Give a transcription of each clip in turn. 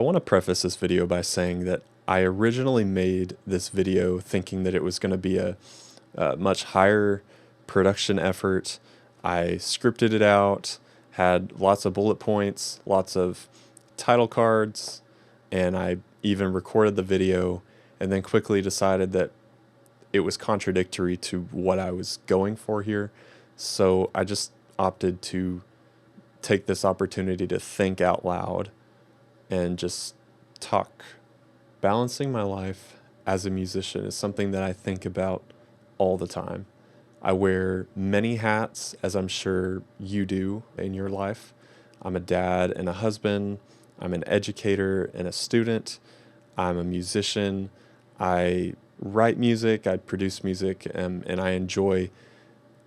I want to preface this video by saying that I originally made this video thinking that it was going to be a much higher production effort. I scripted it out, had lots of bullet points, lots of title cards, and I even recorded the video and then quickly decided that it was contradictory to what I was going for here. So I just opted to take this opportunity to think out loud and just talk. Balancing my life as a musician is something that I think about all the time. I wear many hats, as I'm sure you do in your life. I'm a dad and a husband. I'm an educator and a student. I'm a musician. I write music, I produce music, and I enjoy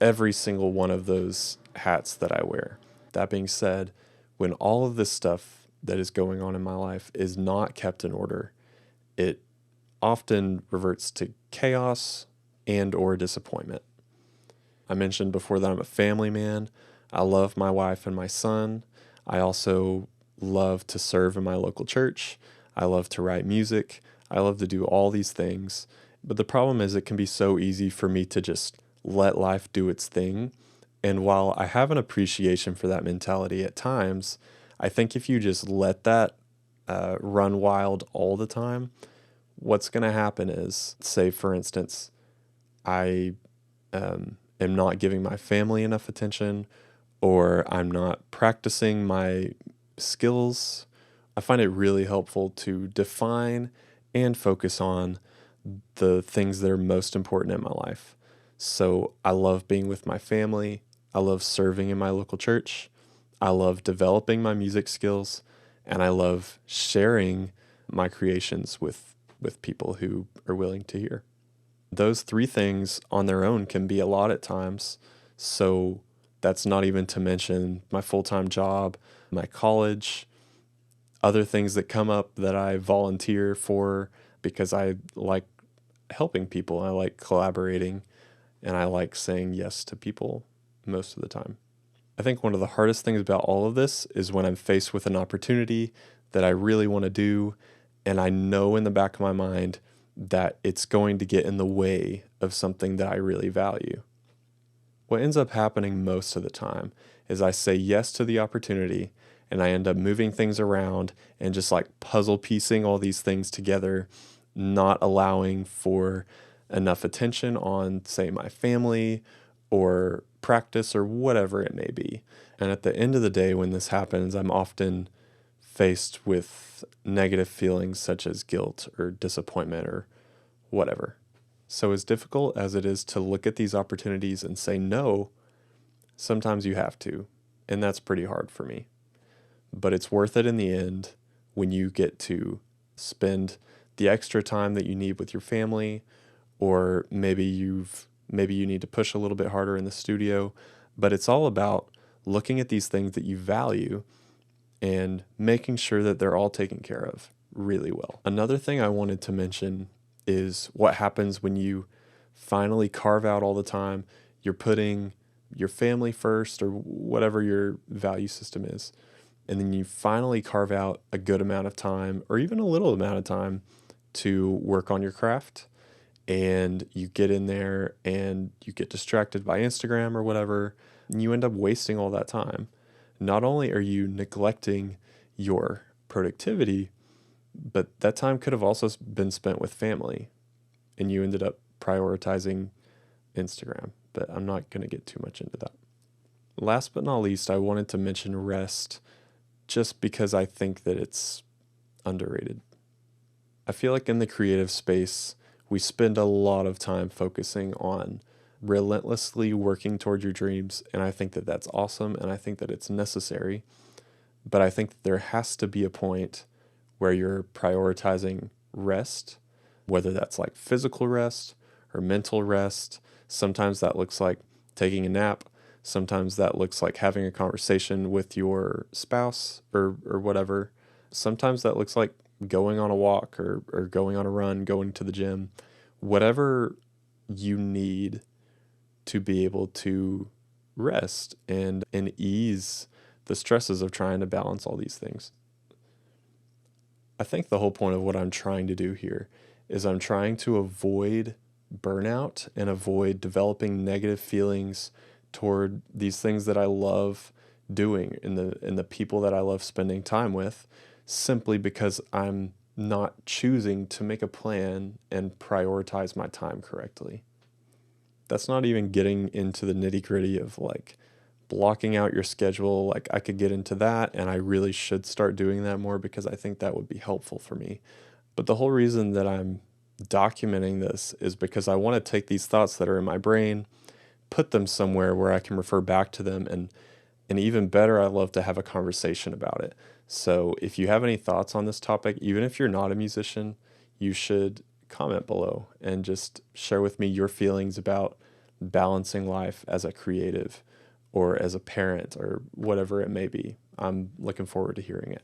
every single one of those hats that I wear. That being said, when all of this stuff that is going on in my life is not kept in order, it often reverts to chaos and or disappointment. I mentioned before that I'm a family man. I love my wife and my son. I also love to serve in my local church. I love to write music. I love to do all these things. But the problem is it can be so easy for me to just let life do its thing. And while I have an appreciation for that mentality at times, I think if you just let that run wild all the time, what's going to happen is, say, for instance, I am not giving my family enough attention, or I'm not practicing my skills. I find it really helpful to define and focus on the things that are most important in my life. So I love being with my family. I love serving in my local church. I love developing my music skills, and I love sharing my creations with people who are willing to hear. Those three things on their own can be a lot at times. So that's not even to mention my full-time job, my college, other things that come up that I volunteer for because I like helping people. I like collaborating, and I like saying yes to people most of the time. I think one of the hardest things about all of this is when I'm faced with an opportunity that I really want to do, and I know in the back of my mind that it's going to get in the way of something that I really value. What ends up happening most of the time is I say yes to the opportunity, and I end up moving things around and just like puzzle piecing all these things together, not allowing for enough attention on, say, my family or practice or whatever it may be. And at the end of the day, when this happens, I'm often faced with negative feelings such as guilt or disappointment or whatever. So, as difficult as it is to look at these opportunities and say no, sometimes you have to. And that's pretty hard for me. But it's worth it in the end when you get to spend the extra time that you need with your family, or maybe you need to push a little bit harder in the studio. But it's all about looking at these things that you value and making sure that they're all taken care of really well. Another thing I wanted to mention is what happens when you finally carve out all the time. You're putting your family first or whatever your value system is. And then you finally carve out a good amount of time or even a little amount of time to work on your craft. And you get in there and you get distracted by Instagram or whatever, and you end up wasting all that time. Not only are you neglecting your productivity, but that time could have also been spent with family, and you ended up prioritizing Instagram. But I'm not going to get too much into that. Last but not least, I wanted to mention rest just because I think that it's underrated. I feel like in the creative space, we spend a lot of time focusing on relentlessly working toward your dreams, and I think that that's awesome, and I think that it's necessary. But I think that there has to be a point where you're prioritizing rest, whether that's like physical rest or mental rest. Sometimes that looks like taking a nap. Sometimes that looks like having a conversation with your spouse or whatever. Sometimes that looks like going on a walk or going on a run, going to the gym, whatever you need to be able to rest and ease the stresses of trying to balance all these things. I think the whole point of what I'm trying to do here is I'm trying to avoid burnout and avoid developing negative feelings toward these things that I love doing and the people that I love spending time with, simply because I'm not choosing to make a plan and prioritize my time correctly. That's not even getting into the nitty-gritty of like blocking out your schedule. Like, I could get into that, and I really should start doing that more because I think that would be helpful for me. But the whole reason that I'm documenting this is because I want to take these thoughts that are in my brain, put them somewhere where I can refer back to them, and even better, I love to have a conversation about it. So if you have any thoughts on this topic, even if you're not a musician, you should comment below and just share with me your feelings about balancing life as a creative or as a parent or whatever it may be. I'm looking forward to hearing it.